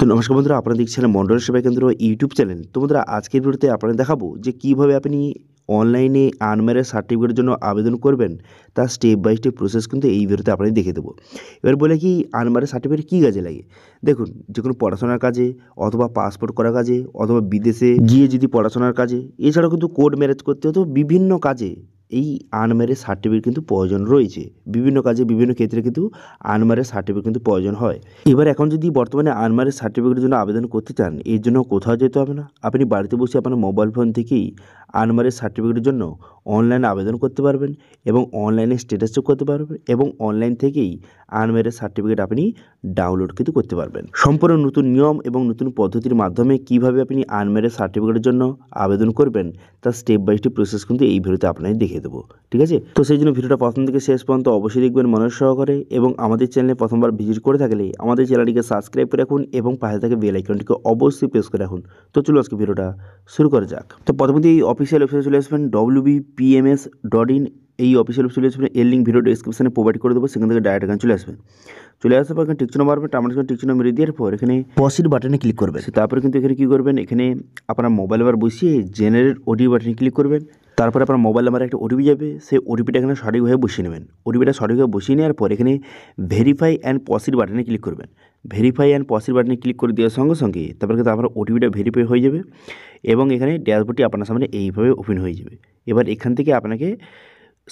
তো নমস্কার বন্ধুরা, আপনারা দেখছিলেন মন্ডল সেবা কেন্দ্র ইউটিউব চ্যানেল। তো বন্ধুরা, আজকের ভিডিওতে আপনাদের দেখাবো যে কীভাবে আপনি অনলাইনে আনম্যারেড সার্টিফিকেটের জন্য আবেদন করবেন, তার স্টেপ বাই স্টেপ প্রসেস কিন্তু এই ভিডিওতে আপনাদের দেখে দেবো। এবার বলে কি আনম্যারেড সার্টিফিকেট কী কাজে লাগে? দেখুন, যে কোনো পড়াশোনার কাজে, অথবা পাসপোর্ট করার কাজে, অথবা বিদেশে গিয়ে যদি পড়াশোনার কাজে, এছাড়াও কিন্তু কোর্ট ম্যারেজ করতে হতো, বিভিন্ন কাজে এই আনম্যারেড সার্টিফিকেট কিন্তু প্রয়োজন রয়েছে। বিভিন্ন কাজে বিভিন্ন ক্ষেত্রে কিন্তু আনম্যারেড সার্টিফিকেট কিন্তু প্রয়োজন হয়। এবার এখন যদি বর্তমানে আনম্যারেড সার্টিফিকেটের জন্য আবেদন করতে চান, এর জন্য কোথাও যেতে হবে না। আপনি বাড়িতে বসে আপনার মোবাইল ফোন থেকেই আনম্যারেড সার্টিফিকেটের জন্য অনলাইনে আবেদন করতে পারবেন, এবং অনলাইনে স্ট্যাটাস চেক করতে পারবেন, এবং অনলাইন থেকেই আনম্যারেড সার্টিফিকেট আপনি ডাউনলোড কিন্তু করতে পারবেন। সম্পূর্ণ নতুন নিয়ম এবং নতুন পদ্ধতির মাধ্যমে কীভাবে আপনি আনম্যারেড সার্টিফিকেটের জন্য আবেদন করবেন, তার স্টেপ বাই স্টেপ প্রসেস কিন্তু এই ভিডিওতে আপনাদের দেখিয়ে দেবো। ঠিক আছে? তো সেই জন্য ভিডিওটা প্রথম থেকে শেষ পর্যন্ত অবশ্যই দেখবেন মনোযোগ সহকারে, এবং আমাদের চ্যানেলে প্রথমবার ভিজিট করে থাকলে আমাদের চ্যানেলটিকে সাবস্ক্রাইব করে রাখুন, এবং পাশে থাকা বেল আইকনটিকে অবশ্যই প্রেস করে রাখুন। তো চলো আজকে ভিডিওটা শুরু করা যাক। তো প্রথমত এই অফিসিয়াল ওয়েবসাইটে চলে আসবেন wbpms.in। এই অফিসিয়াল ওয়েবসাইটে চলে আসবেন, এর লিঙ্ক ভিডিও ডিসক্রিপশনে প্রোভাইড করে দেবো, সেখান থেকে ডাইরেক্ট এখানে চলে আসবেন। চলে আসার পর এখানে টিক চিহ্ন মারবেন, আমার টিক চিহ্ন মেরে দেওয়ার পর এখানে প্রসিড বাটনে ক্লিক করবেন। তারপরে কিন্তু এখানে কী করবেন, এখানে আপনার মোবাইল নাম্বার বসিয়ে জেনারেট ওটিপি বাটনে ক্লিক করবেন। তারপরে আপনার মোবাইল নাম্বারে একটা ওটিপি যাবে, সেই ওটিপিটা এখানে সঠিকভাবে বসিয়ে নেবেন। ওটিপিটা সঠিকভাবে বসিয়ে নেওয়ার পর এখানে ভেরিফাই অ্যান্ড প্রসিড বাটনে ক্লিক করবেন। ভেরিফাই অ্যান্ড প্রসিড বাটনে ক্লিক করে দেওয়ার সঙ্গে সঙ্গে তারপরে কিন্তু আপনার ওটিপিটা ভেরিফাই হয়ে যাবে, এবং এখানে ড্যাশবোর্ডটি আপনার সামনে এইভাবে ওপেন হয়ে যাবে। এবার এখান থেকে আপনাকে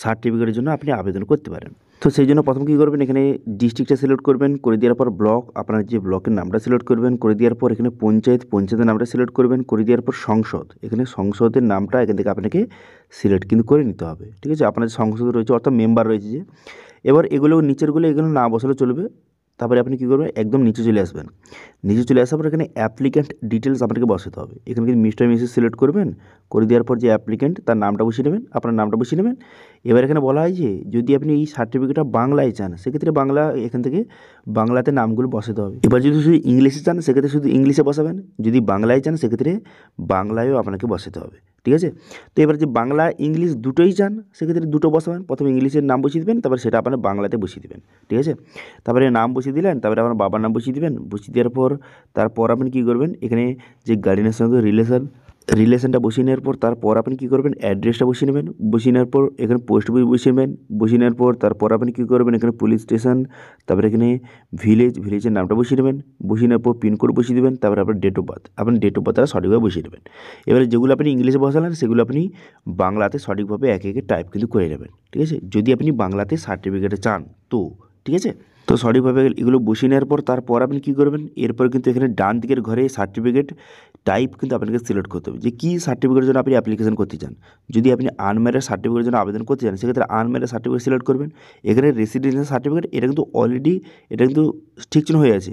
সার্টিফিকেটের জন্য আপনি আবেদন করতে পারেন। তো সেই জন্য প্রথম কী করবেন, এখানে ডিস্ট্রিক্টটা সিলেক্ট করবেন, করে দেওয়ার পর ব্লক, আপনার যে ব্লকের নামটা সিলেক্ট করবেন, করে দেওয়ার পর এখানে পঞ্চায়েতের নামটা সিলেক্ট করবেন, করে দেওয়ার পর সংসদ, এখানে সংসদের নামটা এখান থেকে আপনাকে সিলেক্ট কিন্তু করে নিতে হবে। ঠিক আছে? আপনার যে সংসদ রয়েছে, অর্থাৎ মেম্বার রয়েছে যে, এবার এগুলো নিচেরগুলো এগুলো না বসালে চলবে। তারপরে আপনি কী করবেন, একদম নিচে চলে আসবেন। নিচে চলে আসার পর এখানে অ্যাপ্লিক্যান্ট ডিটেলস আপনাকে বসাতে হবে। এখানে কিন্তু মিস্টার মিসেস সিলেক্ট করবেন, করে দেওয়ার পর যে অ্যাপ্লিক্যান্ট তার নামটা বসিয়ে নেবেন, আপনার নামটা বসিয়ে নেবেন। এবার এখানে বলা হয় যে যদি আপনি এই সার্টিফিকেটটা বাংলায় চান, সেক্ষেত্রে বাংলা, এখান থেকে বাংলাতে নামগুলো বসাতে হবে। এবার যদি শুধু ইংলিশে চান, সেক্ষেত্রে শুধু ইংলিশে বসাবেন। যদি বাংলায় চান, সেক্ষেত্রে বাংলায়ও আপনাকে বসাতে হবে। ঠিক আছে? তো এবার যে বাংলা ইংলিশ দুটোই চান, সেক্ষেত্রে দুটো বসাবেন। প্রথমে ইংলিশের নাম বসিয়ে দেবেন, তারপর সেটা আপনার বাংলাতে বসিয়ে দেবেন। ঠিক আছে? তারপরে নাম বসিয়ে দিলেন, তারপরে আপনার বাবার নাম বসিয়ে দেবেন। বসিয়ে দেওয়ার পর তারপর আপনি কী করবেন, এখানে যে গার্ডিয়ানের সঙ্গে রিলেশনটা বসিয়ে নেওয়ার পর তারপর আপনি কী করবেন, অ্যাড্রেসটা বসিয়ে নেবেন। বসিয়ে নেওয়ার পর এখানে পোস্ট অফিস বসিয়ে নেবেন। বসিয়ে নেওয়ার পর তারপর আপনি কী করবেন, এখানে পুলিশ স্টেশন, তারপরে এখানে ভিলেজের নামটা বসিয়ে নেবেন। বসিয়ে নেওয়ার পর পিনকোড বসিয়ে দেবেন। তারপরে আপনার ডেট অফ বার্থ, আপনার ডেট অফ বার্থটা সঠিকভাবে বসিয়ে দেবেন। এবারে যেগুলো আপনি ইংলিশে বসালেন, সেগুলো আপনি বাংলাতে সঠিকভাবে একে একে টাইপ কিন্তু করে নেবেন। ঠিক আছে? যদি আপনি বাংলাতে সার্টিফিকেটে চান তো। ঠিক আছে? তো সঠিকভাবে এগুলো বসিয়ে নেওয়ার পর তারপর আপনি কী করবেন, এরপর কিন্তু এখানে ডান দিকের ঘরে সার্টিফিকেট টাইপ কিন্তু আপনাকে সিলেক্ট করতে হবে, যে কী সার্টিফিকেটের জন্য আপনি অ্যাপ্লিকেশন করতে চান। যদি আপনি আনম্যারেড সার্টিফিকেটের জন্য আবেদন করতে চান, সেক্ষেত্রে আনম্যারেড সার্টিফিকেট সিলেক্ট করবেন। এখানে রেসিডেন্সিয়াল সার্টিফিকেট, এটা কিন্তু অলরেডি, এটা কিন্তু ঠিক চিহ্ন হয়ে আছে,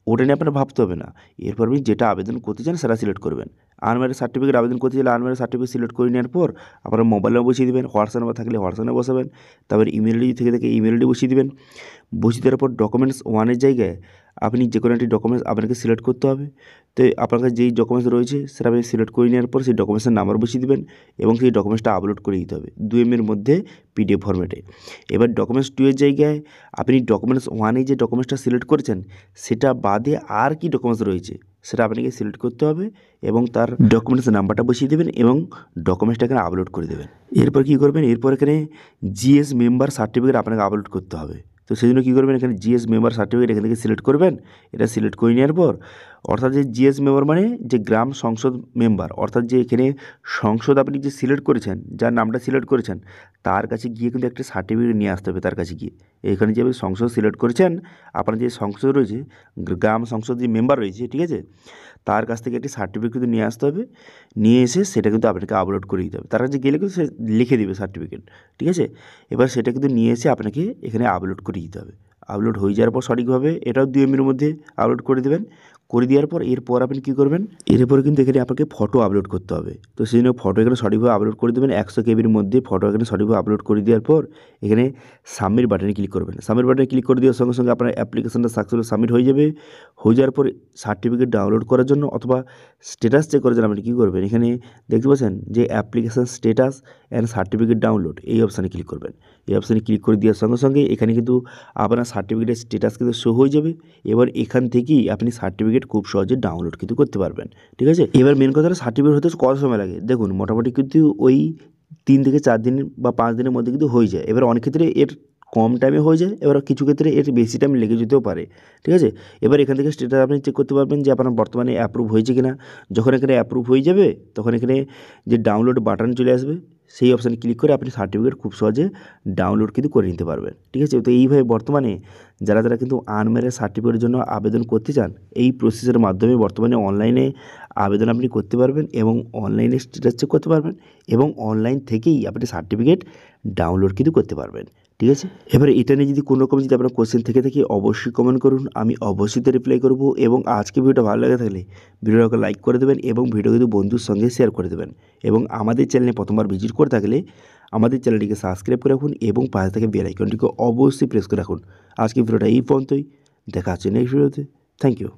ওটা নিয়ে আপনার ভাবতে হবে না। এরপর আপনি যেটা আবেদন করতে চান সেটা সিলেক্ট করবেন। আনম্যারেড সার্টিফিকেট আবেদন করতে চাইলে আনম্যারেড সার্টিফিকেট সিলেক্ট করে নেওয়ার পর আপনার মোবাইল নাম্বার বসিয়ে দেবেন, হোয়াটসঅ্যাপ নাম্বার থাকলে হোয়াটসঅ্যাপ নাম্বার বসাবেন। তারপর ইমেল আইডি থেকে ইমেল আইডি বসিয়ে দেবেন। বসিয়ে দেওয়ার পর ডকুমেন্টস ওয়ানের জায়গায় আপনি যে কোনো একটি ডকুমেন্টস আপনাকে সিলেক্ট করতে হবে। তো আপনার কাছে যেই ডকুমেন্টস রয়েছে সেটা আপনি সিলেক্ট করে নেওয়ার পর সেই ডকুমেন্টসের নাম্বার বসিয়ে দেবেন, এবং সেই ডকুমেন্টসটা আপলোড করে দিতে হবে 2 MB মধ্যে PDF ফরম্যাটে। এবার ডকুমেন্টস 2 এর জায়গায় আপনি ডকুমেন্টস 1 যে ডকুমেন্টসটা সিলেক্ট করেছেন, সেটা বাদে আর কি ডকুমেন্টস রয়েছে সেটা আপনাকে সিলেক্ট করতে হবে, এবং তার ডকুমেন্টস নাম্বারটা বসিয়ে দেবেন, এবং ডকুমেন্টসটা এখানে আপলোড করে দেবেন। এরপর কী করবেন, এরপর এখানে GS মেম্বার সার্টিফিকেট আপনাকে আপলোড করতে হবে। তো সেই জন্য কী করবেন, এখানে GS মেম্বার সার্টিফিকেট এখান থেকে সিলেক্ট করবেন। এটা সিলেক্ট করে নেওয়ার পর, অর্থাৎ যে GS মেম্বার মানে যে গ্রাম সংসদ মেম্বার, অর্থাৎ যে এখানে সংসদ আপনি যে সিলেক্ট করেছেন, যার নামটা সিলেক্ট করেছেন, তার কাছে গিয়ে কিন্তু একটা সার্টিফিকেট নিয়ে আসতে হবে। তার কাছে গিয়ে এখানে যে আপনি সংসদ সিলেক্ট করেছেন, আপনার যে সংসদ রয়েছে, গ্রাম সংসদ যে মেম্বার রয়েছে, ঠিক আছে, তার কাছ থেকে একটি সার্টিফিকেট কিন্তু নিয়ে আসতে হবে। নিয়ে এসে সেটা কিন্তু আপনাকে আপলোড করে দিতে হবে। তার কাছে গেলে কিন্তু সে লিখে দেবে সার্টিফিকেট। ঠিক আছে? এবার সেটা কিন্তু নিয়ে এসে আপনাকে এখানে আপলোড করে দিতে হবে। আপলোড হয়ে যাওয়ার পর সঠিকভাবে এটাও 2 MB মধ্যে আপলোড করে দেবেন। করে দেওয়ার পর এরপর আপনি কী করবেন, এরপরে কিন্তু এখানে আপনাকে ফটো আপলোড করতে হবে। তো সেই জন্য ফটো এখানে সঠিকভাবে আপলোড করে দেবেন। 100 KBর মধ্যে ফটো এখানে সঠিকভাবে আপলোড করে দেওয়ার পর এখানে সাবমিট বাটনে ক্লিক করবেন। সাবমিট বাটনে ক্লিক করে দেওয়ার সঙ্গে সঙ্গে আপনার অ্যাপ্লিকেশনটা সাকসেসফুল সাবমিট হয়ে যাবে। হয়ে যাওয়ার পর সার্টিফিকেট ডাউনলোড করার জন্য অথবা স্ট্যাটাস চেক করার জন্য আপনি কী করবেন, এখানে দেখতে পাচ্ছেন যে application status and certificate download, এই অপশানে ক্লিক করবেন। এই অপশানে ক্লিক করে দেওয়ার সঙ্গে সঙ্গে এখানে কিন্তু আপনার সার্টিফিকেটের স্ট্যাটাস কিন্তু শো হয়ে যাবে। এবার এখান থেকেই আপনি সার্টিফিকেট সার্টিফিকেট খুব সহজে ডাউনলোড কিন্তু করতে পারবেন। ঠিক আছে, এবার মেন কথা হলো সার্টিফিকেট হতে কত সময় লাগে। দেখুন মোটামুটি কিন্তু ওই 3 থেকে 4 দিন বা 5 দিনের মধ্যে কিন্তু হয়ে যায়। এবার অনেক ক্ষেত্রে এর কম টাইমে হয়ে যায়, এবার কিছু ক্ষেত্রে এর বেশি টাইম লেগে যেতেও পারে। ঠিক আছে, এবার এখান থেকে স্টেটাস আপনি চেক করতে পারবেন যে আপনার বর্তমানে অ্যাপ্রুভ হয়েছে কিনা। যখন এখানে অ্যাপ্রুভ হয়ে যাবে তখন এখানে যে ডাউনলোড বাটন চলে আসবে, সেই অপশানে ক্লিক করে আপনি সার্টিফিকেট খুব সহজে ডাউনলোড কিন্তু করে নিতে পারবেন। ঠিক আছে, তো এইভাবে বর্তমানে যারা কিন্তু আনম্যারিড সার্টিফিকেটের জন্য আবেদন করতে চান, এই প্রসেসের মাধ্যমে বর্তমানে অনলাইনে আবেদন আপনি করতে পারবেন এবং অনলাইনে স্ট্যাটাস চেক করতে পারবেন এবং অনলাইন থেকেই আপনি সার্টিফিকেট ডাউনলোড কিন্তু করতে পারবেন। ঠিক আছে, এবারে এটা নিয়ে যদি কোনো রকম যদি আপনার কোশ্চেন থেকে থাকে অবশ্যই কমেন্ট করুন, আমি অবশ্যই তো রিপ্লাই করব। এবং আজকে ভিডিওটা ভালো লাগে থাকলে ভিডিওটাকে লাইক করে দেবেন এবং ভিডিও কিন্তু বন্ধুর সঙ্গে শেয়ার করে দেবেন। এবং আমাদের চ্যানেলে প্রথমবার ভিজিট করে থাকলে আমাদের চ্যানেলটিকে সাবস্ক্রাইব করে রাখুন এবং পাশে থেকে বেল আইকনটিকে অবশ্যই প্রেস করে রাখুন। আজকে ভিডিওটা এই পর্যন্তই, দেখা হচ্ছে নেক্সট ভিডিওতে। Thank you.